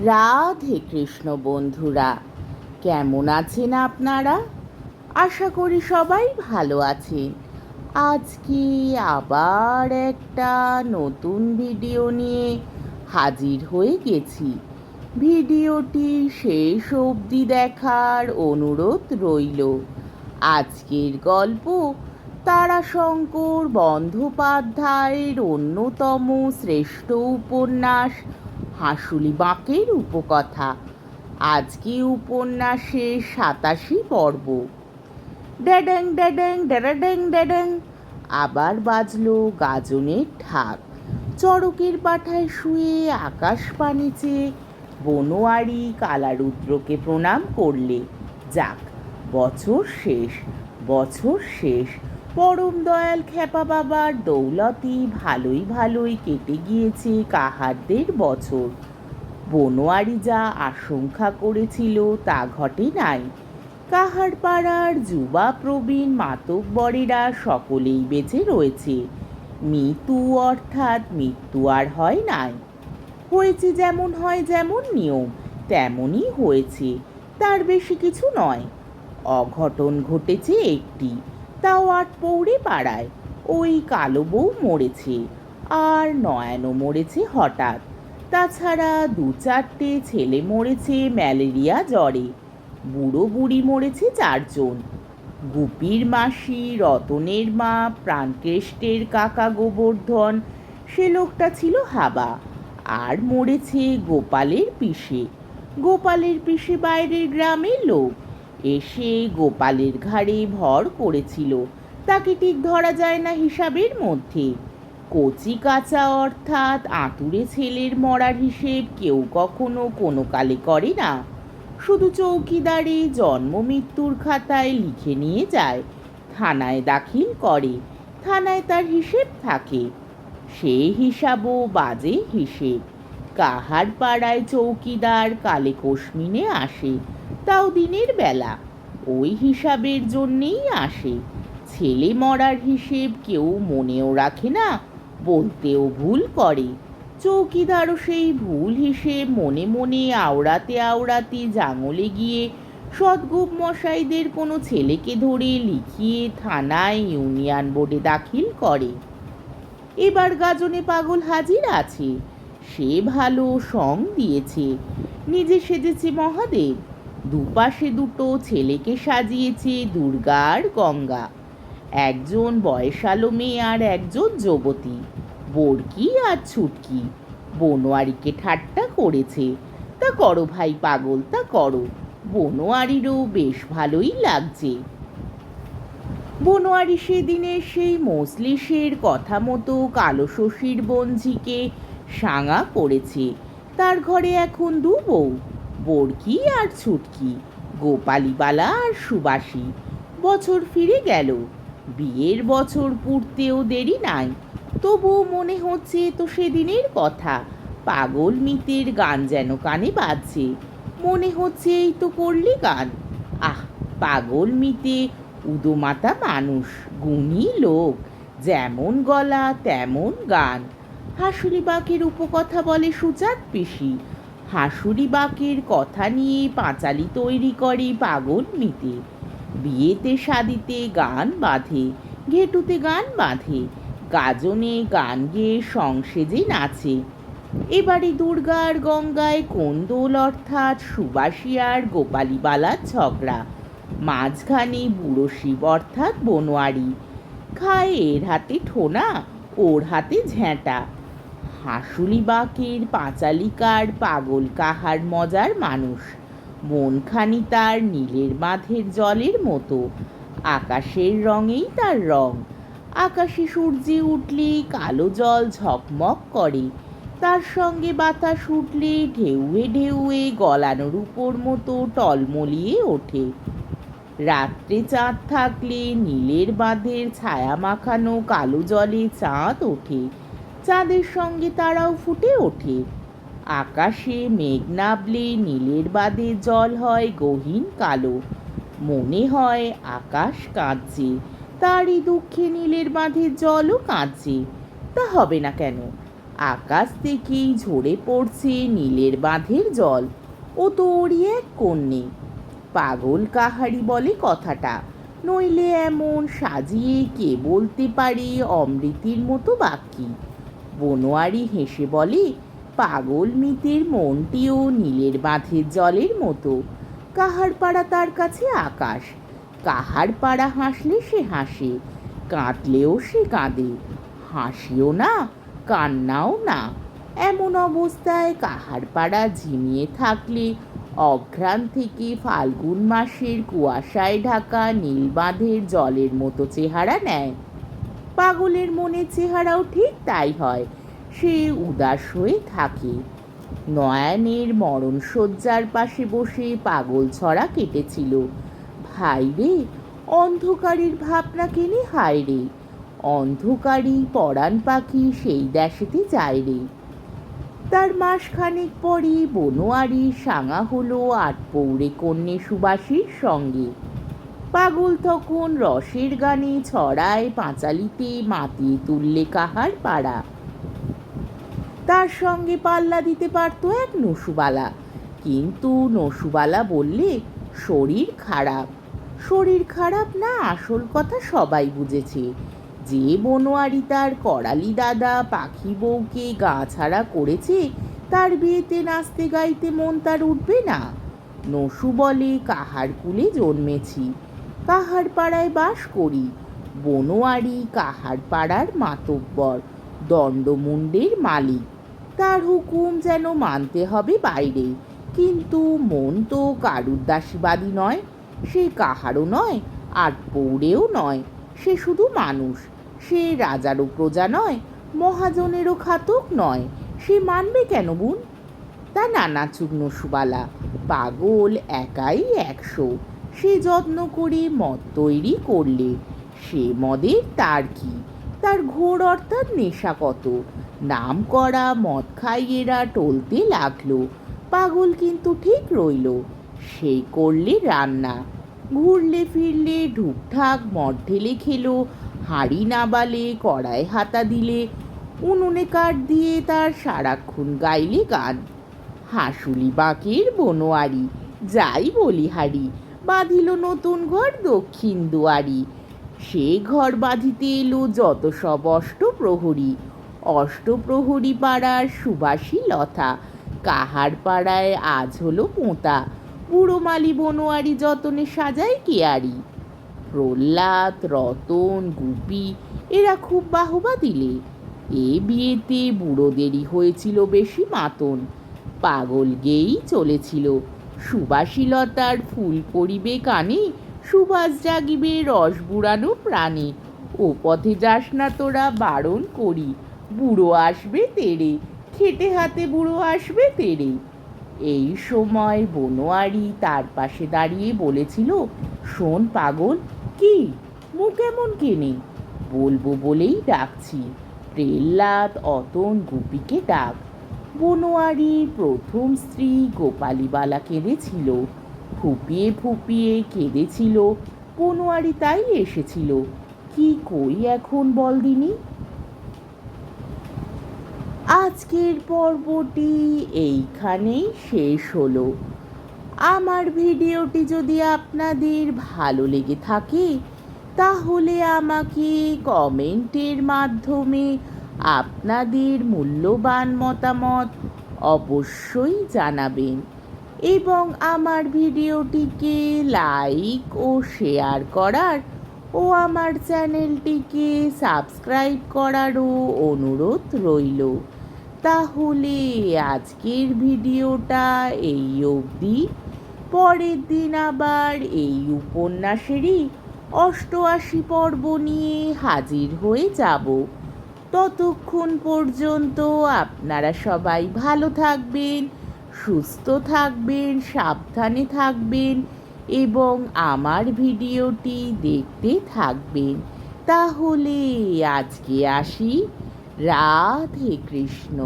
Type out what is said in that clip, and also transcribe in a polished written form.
রাধে কৃষ্ণ বন্ধুরা, কেমন আছেন আপনারা? আশা করি সবাই ভালো আছেন। আজকে আবার একটা নতুন ভিডিও নিয়ে হাজির হয়ে গেছি। ভিডিওটি শেষ অবধি দেখার অনুরোধ রইল। আজকের গল্প তারাশঙ্কর বন্দ্যোপাধ্যায়ের অন্যতম শ্রেষ্ঠ উপন্যাস হাঁসুলি বাঁকের উপকথা। আজকে উপন্যাসের 87 পর্ব। ড্যাড্যাং ড্যাড্যাং ড্যাডাড্যাং ড্যাড্যাং আবার বাজলো গাজনের ঢাক। চড়কের পাঠায় শুয়ে আকাশপানে চেয়ে বনোয়ারি কালারুদ্রকে প্রণাম করলে। যাক, বছর শেষ, বছর শেষ। পরম দয়াল খ্যাপা বাবার দৌলতি ভালোই ভালোই কেটে গিয়েছে কাহারদের বছর। বনোয়ারি যা আশঙ্কা করেছিল তা ঘটে নাই। কাহার পাড়ার যুবা প্রবীণ মাতব্বরেরা সকলেই বেঁচে রয়েছে। মৃত্যু অর্থাৎ মৃত্যু আর হয় নাই। হয়েছে যেমন হয়, যেমন নিয়ম তেমনই হয়েছে, তার বেশি কিছু নয়। অঘটন ঘটেছে একটি, তাও আটপৌরে পাড়ায়। ওই কালো বউ মরেছে, আর নয়নও মরেছে হঠাৎ। তাছাড়া 2-4টে ছেলে মরেছে ম্যালেরিয়া জ্বরে। বুড়ো বুড়ি মরেছে 4জন। গুপির মাসি, রতনের মা, প্রাণকেষ্টের কাকা গোবর্ধন, সে লোকটা ছিল হাবা। আর মরেছে গোপালের পিসে। গোপালের পিসে বাইরের গ্রামের লোক এসে গোপালের ঘাড়ে ভর করেছিল। তাকে ঠিক ধরা যায় না হিসাবের মধ্যে। কচি কাঁচা অর্থাৎ আঁতুড়ে ছেলের মরার হিসেব কেউ কখনো কোনো কালে করে না। শুধু চৌকিদারে জন্ম মৃত্যুর খাতায় লিখে নিয়ে যায়, থানায় দাখিল করে। থানায় তার হিসেব থাকে। সে হিসাবও বাজে হিসেব। কাহার পাড়ায় চৌকিদার কালে কসমিনে আসে, তাও দিনের বেলা। ওই হিসাবের জন্যেই আসে। ছেলে মরার হিসেব কেউ মনেও রাখে না, বলতেও ভুল করে। চৌকিদারও সেই ভুল হিসেব মনে মনে আওড়াতে আওড়াতে জাঙলে গিয়ে সদগুপ মশাইদের কোনো ছেলেকে ধরে লিখিয়ে থানায় ইউনিয়ন বোর্ডে দাখিল করে। এবার গাজনে পাগল হাজির আছে। সে ভালো সং দিয়েছে, নিজে সেজেছে মহাদেব। দুপাশে দুটো ছেলেকে সাজিয়েছে দুর্গা আর গঙ্গা। একজন বয়সালো মেয়ে আর একজন যুবতী, বড়কি আর ছুটকি। বনোয়ারিকে ঠাট্টা করেছে। তা করো ভাই পাগল, তা করো। বনোয়ারিরও বেশ ভালোই লাগছে। বনোয়ারি সেদিনের সেই মজলিসের কথা মতো কালো শশীর বঞ্ঝিকে সাঙা করেছে। তার ঘরে এখন 2 বউ, বড়কি আর ছুটকি, গোপালীবালা আর সুবাসী। বছর ফিরে গেল, বিয়ের বছর পুড়তেও দেরি নাই। তবুও মনে হচ্ছে তো সেদিনের কথা। পাগল মিতের গান যেন কানে বাজছে। মনে হচ্ছে এই তো করলি গান। আহ, পাগল মিতে উদোমাতা মানুষ, গুণী লোক, যেমন গলা তেমন গান। হাঁসুলি বাঁকের উপকথা বলে সুজাত পিসি। হাঁসুলি বাঁকের কথা নিয়ে পাঁচালি তৈরি করে পাগল মিতে। বিয়েতে শাদিতে গান বাঁধে, ঘেটুতে গান বাঁধে, গাজনে গান গেয়ে সংসেজে নাচে। এবারে দুর্গা আর গঙ্গায় কোন্দল অর্থাৎ সুবাসী আর গোপালীবালার ঝগড়া। মাঝখানে বুড়ো শিব অর্থাৎ বনোয়ারি। খায় এর হাতে ঠোনা, ওর হাতে ঝ্যাঁটা। হাঁসুলি বাঁকের পাঁচালিকার পাগল কাহার মজার মানুষ। মনখানি তার নীলের বাঁধের জলের মতো। আকাশের রঙেই তার রং। আকাশে সূর্যে উঠলে কালো জল ঝকমক করে। তার সঙ্গে বাতাস উঠলে ঢেউয়ে ঢেউয়ে গলানোর উপর মতো টলমলিয়ে ওঠে। রাত্রে চাঁদ থাকলে নীলের বাঁধের ছায়া মাখানো কালো জলে চাঁদ ওঠে। চাঁদের সঙ্গে তারাও ফুটে ওঠে। আকাশে মেঘ নাবলে নীলের বাঁধের জল হয় গহীন কালো। মনে হয় আকাশ কাঁদছে, তারই দুঃখে নীলের বাঁধের জলও কাঁদছে। তা হবে না কেন? আকাশ থেকেই ঝরে পড়ছে নীলের বাঁধের জল। ও তো ওরই এক কন্যে। পাগল কাহারি বলে কথাটা, নইলে এমন সাজিয়ে কে বলতে পারে অমৃতির মতো বাক্যি। বনোয়ারি হেসে বলে, পাগল মিতের মনটিও নীলের বাঁধের জলের মতো। কাহার পাড়া তার কাছে আকাশ। কাহার পাড়া হাসলে সে হাসে, কাঁদলেও সে কাঁদে। হাসিও না, কান্নাও না। এমন অবস্থায় কাহার পাড়া ঝিমিয়ে থাকলে অঘ্রাণ থেকে ফাল্গুন মাসের কুয়াশায় ঢাকা নীলবাঁধের জলের মতো চেহারা নেয়। পাগলের মনের চেহারাও ঠিক তাই হয়। সে উদাস হয়ে থাকে। নয়নের মরণশয্যার পাশে বসে পাগল ছড়া কেটেছিল। ভাই রে, অন্ধকারের ভাবনা কেনে হায় রে, অন্ধকারই পরাণ পাখি সেই দেশেতে যায় রে। তার মাসখানেক পরে বনোয়ারি সাঙা হলো আটপৌরে কন্যে সুবাসীর সঙ্গে। পাগল তখন রসের গানে ছড়ায় পাঁচালিতে মাতিয়ে তুললে কাহার পাড়া। তার সঙ্গে পাল্লা দিতে পারত এক নসুবালা, কিন্তু নসুবালা বললে শরীর খারাপ। শরীর খারাপ না, আসল কথা সবাই বুঝেছে। যে বনোয়ারি তার করালি দাদা পাখি বউকে গা ছাড়া করেছে, তার বিয়েতে নাচতে গাইতে মন তার উঠবে না। নসু বলে, কাহার কুলে জন্মেছি, কাহার পাড়ায় বাস করি। বনোয়ারি কাহার পাড়ার মাতব্বর, দণ্ডমুণ্ডের মালিক। তার হুকুম যেন মানতে হবে বাইরে, কিন্তু মন তো কারুর দাসীবাদী নয়। সে কাহারও নয়, আটপৌরেও নয়। সে শুধু মানুষ। সে রাজারও প্রজা নয়, মহাজনেরও খাতক নয়। সে মানবে কেন বোন? তা নানাচুক নসুবালা। পাগল একাই 100। সে যত্ন করে মদ তৈরি করলে সে মদের তার কি? তার ঘোর অর্থাৎ নেশা কত। নাম করা মদ খাইয়েরা টলতে লাগলো। পাগল কিন্তু ঠিক রইল। সেই করলে রান্না, ঘুরলে ফিরলে ঢুকঢাক মদ ঢেলে খেলো। হাঁড়ি নাবালে কড়ায় হাতা দিলে, উনুনে কাঠ দিয়ে তার সারাক্ষণ গাইলে গান। হাঁসুলি বাঁকের বনোয়ারি, যাই বলিহারি, বাঁধিল নতুন ঘর দক্ষিণ দুয়ারি। সে ঘর বাঁধিতে এলো যত সব অষ্টপ্রহরী। অষ্টপ্রহরী পাড়ার সুবাসী লতা, কাহার পাড়ায় আজ হলো পোঁতা। বুড়ো মালি বনোয়ারি যতনে সাজায় কেয়ারি। প্রহ্লাদ, রতন, গুপি এরা খুব বাহবা দিলে। এ বিয়েতে বুড়োদেরই হয়েছিল বেশি মাতন। পাগল গেয়েই চলেছিল, সুবাসীলতার ফুল পড়িবে কানে, সুবাস জাগিবে রস বুড়ানো প্রাণে। ও পথে যাস না তোরা, বারণ করি, বুড়ো আসবে তেরে, খেটে হাতে বুড়ো আসবে তেরে। এই সময় বনোয়ারি তার পাশে দাঁড়িয়ে বলেছিল, শোন পাগল। কি? মুখ এমন কেনে? বলবো বলেই ডাকছি। প্রহ্লাদ, অতন, গুপিকে ডাক। বনোয়ারির প্রথম স্ত্রী গোপালীবালা কেঁদেছিল, ফুপিয়ে ফুপিয়ে কেঁদেছিল। বনোয়ারি তাই এসেছিল। কি কই এখন বল দিনি? আজকের পর্বটি এইখানেই শেষ হলো। আমার ভিডিওটি যদি আপনাদের ভালো লেগে থাকে, তাহলে আমাকে কমেন্টের মাধ্যমে আপনাদের মূল্যবান মতামত অবশ্যই জানাবেন, এবং আমার ভিডিওটিকে লাইক ও শেয়ার করার ও আমার চ্যানেলটিকে সাবস্ক্রাইব করারও অনুরোধ রইল। তাহলে আজকের ভিডিওটা এই অবধি। পরের দিন আবার এই উপন্যাসেরই 88 পর্ব নিয়ে হাজির হয়ে যাব। ততক্ষণ পর্যন্ত আপনারা সবাই ভালো থাকবেন, সুস্থ থাকবেন, সাবধানে থাকবেন এবং আমার ভিডিওটি দেখতে থাকবেন। তাহলে আজকে আসি। রাধে কৃষ্ণ।